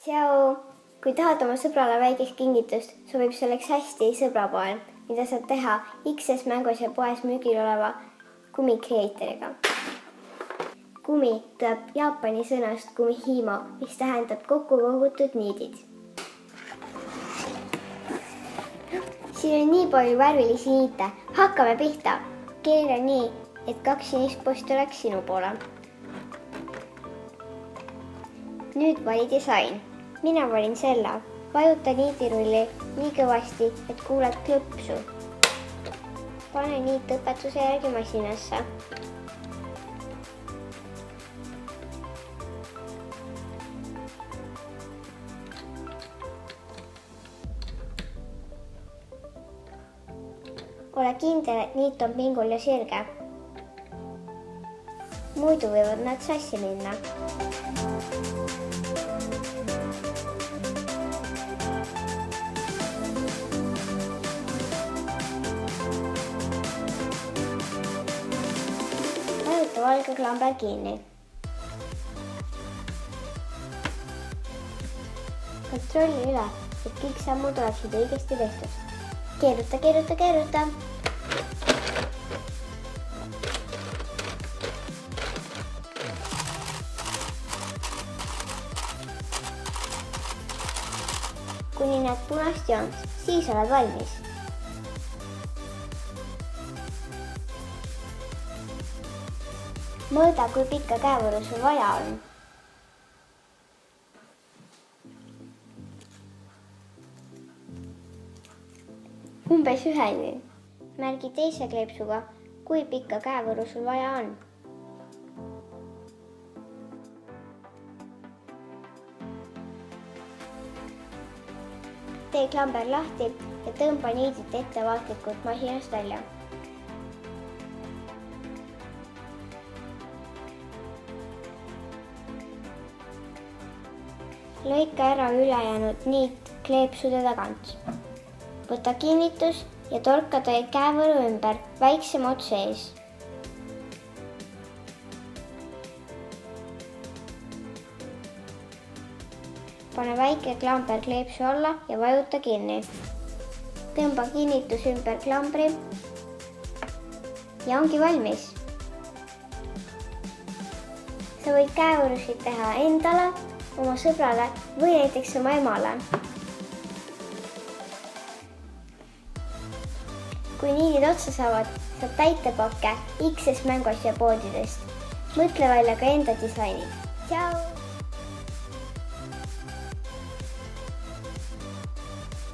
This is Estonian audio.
Tšau! Kui tahad oma sõbrale väikest kingitust, sobib selleks hästi sõbrapoel, mida saad teha XS Mängus ja poes müügil oleva Gumi Creatoriga. Gumi tuleb Jaapani sõnast gumihimo, mis tähendab kokku kogutud niidid. Siin on nii palju värvilisi niite. Hakkame pihta. Keera nii, et 2 neist posti oleks sinu poole. Nüüd vali disain. Mina valin selle. Vajuta niidirulli nii kõvasti, et kuuled klõpsu. Pane niit õpetuse järgi masinasse. Ole kindel, et niit on pingul ja sirge. Muidu võivad nad sassi minna. Vajuta valge klamber kinni. Kontrolli üle, et kõik sammud oleksid õigesti tehtud. Keeruta, keeruta, keeruta. Kuni näed punast joont, siis oled valmis. Mõõda, kui pikka käevõru sul vaja on. Umbes üheni. Märgi teise kleepsuga, kui pikka käevõru sul vaja on. Tee klamber lahti ja tõmba niidid ettevaatlikult masinast välja. Lõika ära ülejäänud niit kleepsude tagant. Võta kinnitus ja torka ta käevõru ümber, väiksem ots sees. Pane väike klamber kleepsu alla ja vajuta kinni. Tõmba kinnitus ümber klambri ja ongi valmis. Sa võid käevõrusid teha endale, oma sõbrale või näiteks oma emale. Kui niidid otsa saavad, saab täitepakke XS Mängos ja poodidest. Mõtle välja ka enda disainid. Tšau!